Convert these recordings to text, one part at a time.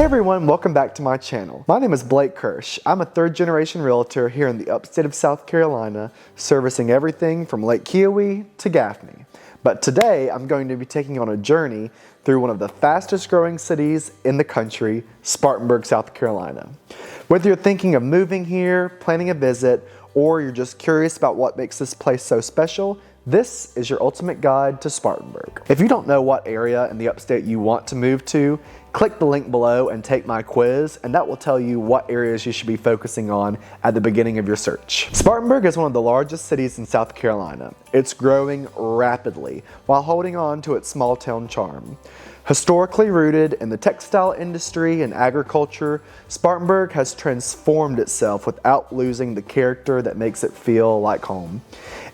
Hey everyone, welcome back to my channel. My name is Blake Kirsch. I'm a third-generation realtor here in the upstate of South Carolina, servicing everything from Lake Keowee to Gaffney. But today, I'm going to be taking on a journey through one of the fastest growing cities in the country, Spartanburg, South Carolina. Whether you're thinking of moving here, planning a visit, or you're just curious about what makes this place so special, this is your ultimate guide to Spartanburg. If you don't know what area in the upstate you want to move to, click the link below and take my quiz, and that will tell you what areas you should be focusing on at the beginning of your search. Spartanburg is one of the largest cities in South Carolina. It's growing rapidly while holding on to its small town charm. Historically rooted in the textile industry and agriculture, Spartanburg has transformed itself without losing the character that makes it feel like home.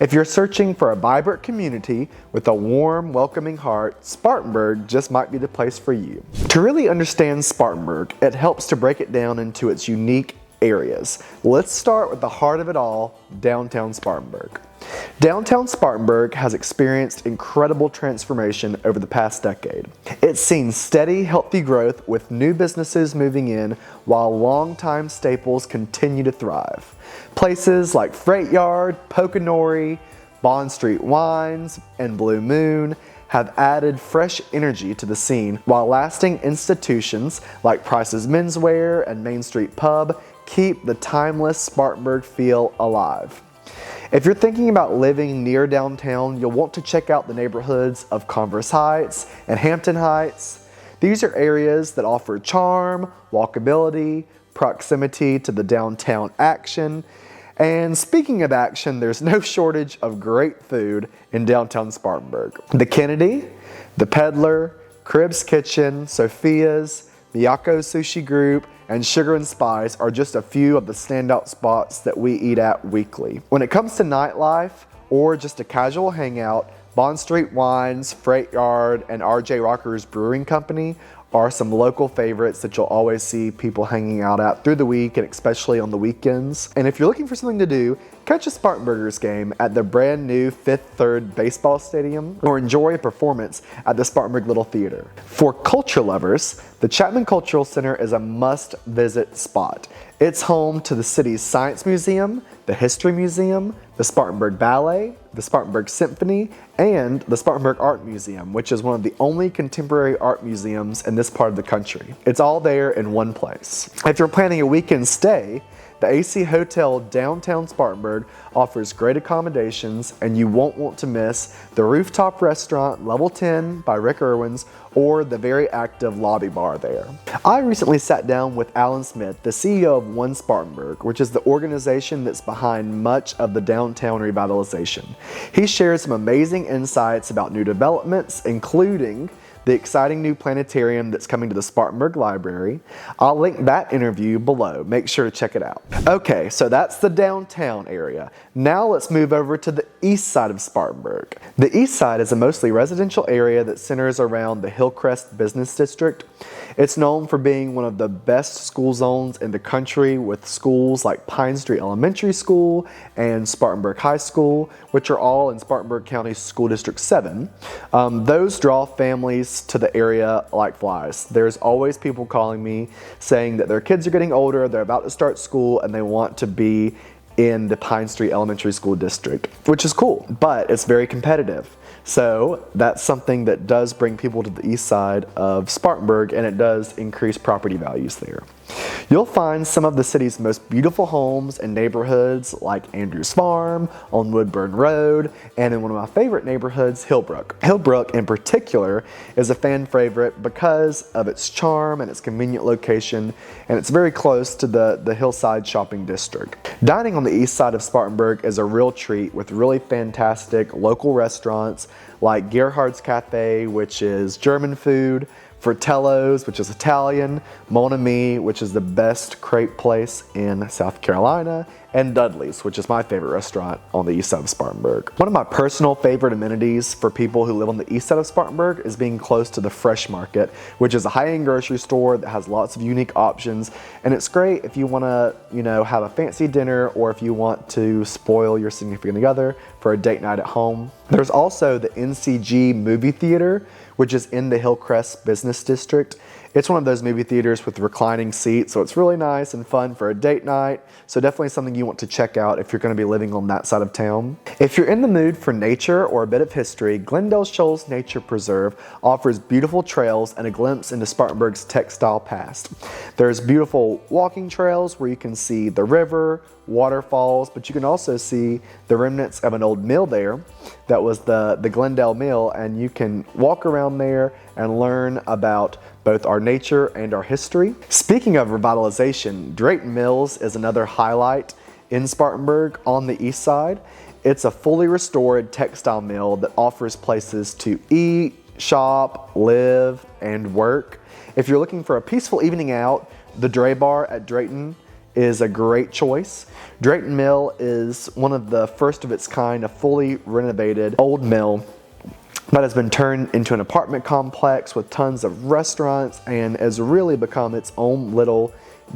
If you're searching for a vibrant community with a warm, welcoming heart, Spartanburg just might be the place for you. To really understand Spartanburg, it helps to break it down into its unique areas. Let's start with the heart of it all, downtown Spartanburg. Downtown Spartanburg has experienced incredible transformation over the past decade. It's seen steady, healthy growth with new businesses moving in while longtime staples continue to thrive. Places like Freight Yard, Pocanori, Bond Street Wines, and Blue Moon have added fresh energy to the scene, while lasting institutions like Price's Menswear and Main Street Pub keep the timeless Spartanburg feel alive. If you're thinking about living near downtown, you'll want to check out the neighborhoods of Converse Heights and Hampton Heights. These are areas that offer charm, walkability, proximity to the downtown action. And speaking of action, there's no shortage of great food in downtown Spartanburg. The Kennedy, the Peddler, Crib's Kitchen, Sophia's, Miyako Sushi Group, and Sugar and Spice are just a few of the standout spots that we eat at weekly. When it comes to nightlife or just a casual hangout, Bond Street Wines, Freight Yard, and RJ Rocker's Brewing Company are some local favorites that you'll always see people hanging out at through the week and especially on the weekends. And if you're looking for something to do, catch a Spartanburgers game at the brand new Fifth Third Baseball Stadium or enjoy a performance at the Spartanburg Little Theater. For culture lovers, the Chapman Cultural Center is a must-visit spot. It's home to the city's Science Museum, the History Museum, the Spartanburg Ballet, the Spartanburg Symphony, and the Spartanburg Art Museum, which is one of the only contemporary art museums in this part of the country. It's all there in one place. If you're planning a weekend stay, the AC Hotel downtown Spartanburg offers great accommodations, and you won't want to miss the rooftop restaurant Level 10 by Rick Irwin's or the very active lobby bar there. I recently sat down with Alan Smith, the CEO of One Spartanburg, which is the organization that's behind much of the downtown revitalization. He shares some amazing insights about new developments, including the exciting new planetarium that's coming to the Spartanburg Library. I'll link that interview below. Make sure to check it out. Okay, so that's the downtown area. Now let's move over to the east side of Spartanburg. The east side is a mostly residential area that centers around the Hillcrest Business District. It's known for being one of the best school zones in the country, with schools like Pine Street Elementary School and Spartanburg High School, which are all in Spartanburg County School District 7. Those draw families to the area like flies. There's always people calling me saying that their kids are getting older, they're about to start school, and they want to be in the Pine Street Elementary School District, which is cool, but it's very competitive. So that's something that does bring people to the east side of Spartanburg, and it does increase property values there. You'll find some of the city's most beautiful homes and neighborhoods like Andrews Farm on Woodburn Road, and in one of my favorite neighborhoods, Hillbrook. Hillbrook in particular is a fan favorite because of its charm and its convenient location, and it's very close to the Hillside Shopping District. Dining on the east side of Spartanburg is a real treat with really fantastic local restaurants like Gerhard's Café, which is German food, Fratello's, which is Italian, Mon Ami, which is the best crepe place in South Carolina, and Dudley's, which is my favorite restaurant on the east side of Spartanburg. One of my personal favorite amenities for people who live on the east side of Spartanburg is being close to the Fresh Market, which is a high-end grocery store that has lots of unique options, and it's great if you want to, have a fancy dinner, or if you want to spoil your significant other for a date night at home. There's also the NCG movie theater, which is in the Hillcrest Business District. It's one of those movie theaters with reclining seats, so it's really nice and fun for a date night. So definitely something you want to check out if you're going to be living on that side of town. If you're in the mood for nature or a bit of history, Glendale Shoals Nature Preserve offers beautiful trails and a glimpse into Spartanburg's textile past. There's beautiful walking trails where you can see the river, waterfalls, but you can also see the remnants of an old mill there. That was the Glendale Mill, and you can walk around there and learn about both our nature and our history. Speaking of revitalization, Drayton Mills is another highlight in Spartanburg on the east side. It's a fully restored textile mill that offers places to eat, shop, live, and work. If you're looking for a peaceful evening out, the Dray Bar at Drayton is a great choice. Drayton Mill is one of the first of its kind, a fully renovated old mill that has been turned into an apartment complex with tons of restaurants and has really become its own little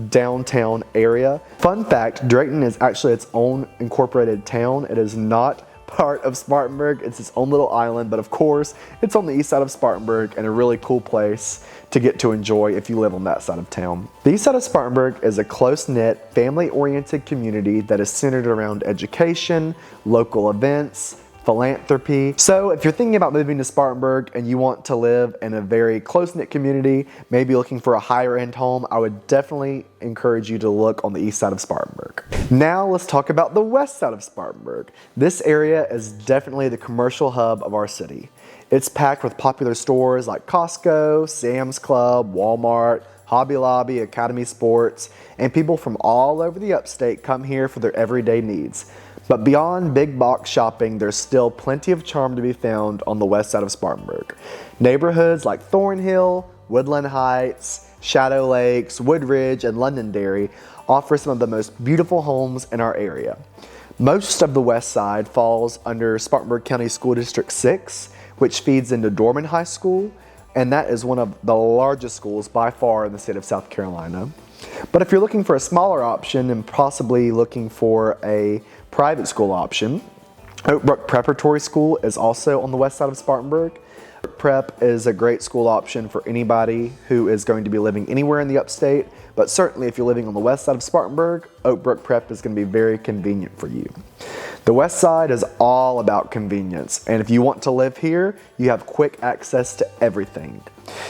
downtown area. Fun fact, Drayton is actually its own incorporated town. It is not part of Spartanburg. It's its own little island, but of course, it's on the east side of Spartanburg and a really cool place to get to enjoy if you live on that side of town. The east side of Spartanburg is a close-knit, family-oriented community that is centered around education, local events, philanthropy. So if you're thinking about moving to Spartanburg and you want to live in a very close-knit community, maybe looking for a higher-end home, I would definitely encourage you to look on the east side of Spartanburg. Now let's talk about the west side of Spartanburg. This area is definitely the commercial hub of our city. It's packed with popular stores like Costco, Sam's Club, Walmart, Hobby Lobby, Academy Sports, and people from all over the upstate come here for their everyday needs. But beyond big box shopping, there's still plenty of charm to be found on the west side of Spartanburg. Neighborhoods like Thornhill, Woodland Heights, Shadow Lakes, Woodridge, and Londonderry offer some of the most beautiful homes in our area. Most of the west side falls under Spartanburg County School District 6, which feeds into Dorman High School, and that is one of the largest schools by far in the state of South Carolina. But if you're looking for a smaller option and possibly looking for a private school option, Oak Brook Preparatory School is also on the west side of Spartanburg. Prep is a great school option for anybody who is going to be living anywhere in the upstate, but certainly if you're living on the west side of Spartanburg, Oak Brook Prep is going to be very convenient for you. The west side is all about convenience, and if you want to live here, you have quick access to everything.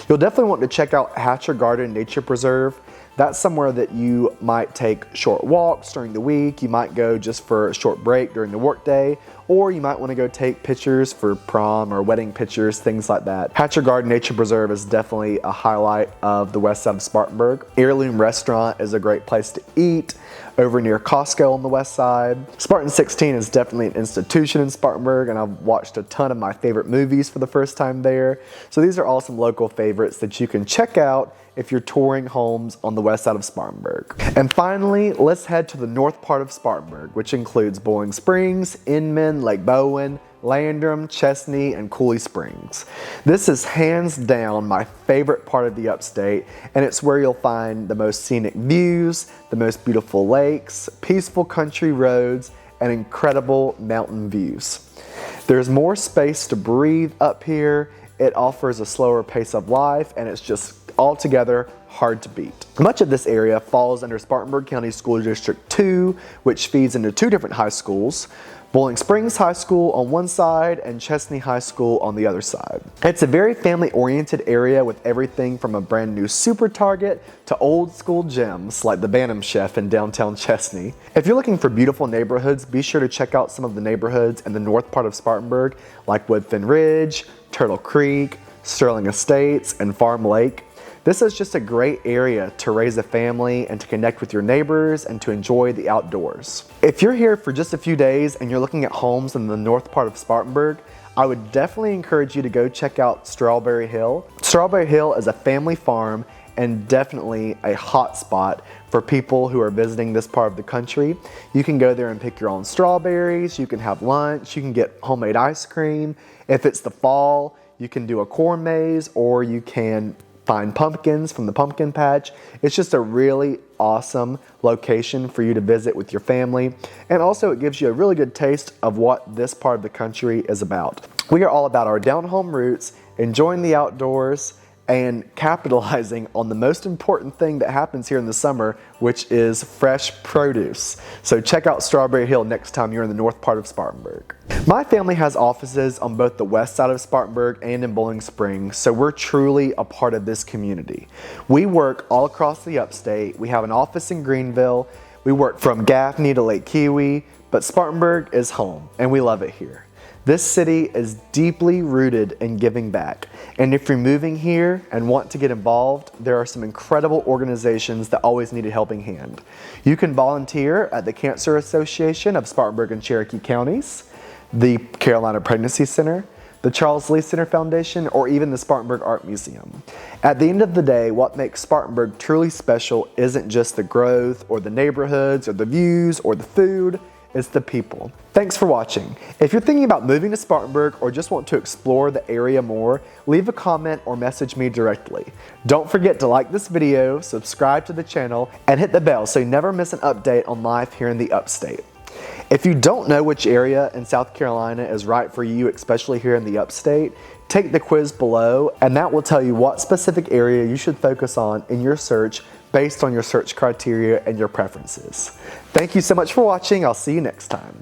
You'll definitely want to check out Hatcher Garden Nature Preserve. That's somewhere that you might take short walks during the week. You might go just for a short break during the workday, or you might want to go take pictures for prom or wedding pictures, things like that. Hatcher Garden Nature Preserve is definitely a highlight of the west side of Spartanburg. Heirloom Restaurant is a great place to eat over near Costco on the west side. Spartan 16 is definitely an institution in Spartanburg, and I've watched a ton of my favorite movies for the first time there. So these are all some local favorites that you can check out if you're touring homes on the west side of Spartanburg. And finally, let's head to the north part of Spartanburg, which includes Bowling Springs, Inman, Lake Bowen, Landrum, Chesney, and Cooley Springs. This is hands down my favorite part of the upstate, and it's where you'll find the most scenic views, the most beautiful lakes, peaceful country roads, and incredible mountain views. There's more space to breathe up here. It offers a slower pace of life, and it's just altogether hard to beat. Much of this area falls under Spartanburg County School District 2, which feeds into two different high schools, Bowling Springs High School on one side and Chesney High School on the other side. It's a very family-oriented area with everything from a brand new Super Target to old school gyms like the Bantam Chef in downtown Chesney. If you're looking for beautiful neighborhoods, be sure to check out some of the neighborhoods in the north part of Spartanburg like Woodfin Ridge, Turtle Creek, Sterling Estates, and Farm Lake. This is just a great area to raise a family and to connect with your neighbors and to enjoy the outdoors. If you're here for just a few days and you're looking at homes in the north part of Spartanburg, I would definitely encourage you to go check out Strawberry Hill. Strawberry Hill is a family farm and definitely a hot spot for people who are visiting this part of the country. You can go there and pick your own strawberries, you can have lunch, you can get homemade ice cream. If it's the fall, you can do a corn maze, or you can find pumpkins from the pumpkin patch. It's just a really awesome location for you to visit with your family, and also it gives you a really good taste of what this part of the country is about. We are all about our down home roots, enjoying the outdoors, and capitalizing on the most important thing that happens here in the summer, which is fresh produce. So check out Strawberry Hill next time you're in the north part of Spartanburg. My family has offices on both the west side of Spartanburg and in Bowling Springs, so we're truly a part of this community. We work all across the Upstate. We have an office in Greenville. We work from Gaffney to Lake Keowee, but Spartanburg is home, and we love it here. This city is deeply rooted in giving back, and if you're moving here and want to get involved, there are some incredible organizations that always need a helping hand. You can volunteer at the Cancer Association of Spartanburg and Cherokee Counties, the Carolina Pregnancy Center, the Charles Lee Center Foundation, or even the Spartanburg Art Museum. At the end of the day, what makes Spartanburg truly special isn't just the growth or the neighborhoods or the views or the food, it's the people. Thanks for watching. If you're thinking about moving to Spartanburg or just want to explore the area more, leave a comment or message me directly. Don't forget to like this video, subscribe to the channel, and hit the bell so you never miss an update on life here in the Upstate. If you don't know which area in South Carolina is right for you, especially here in the Upstate, take the quiz below and that will tell you what specific area you should focus on in your search based on your search criteria and your preferences. Thank you so much for watching. I'll see you next time.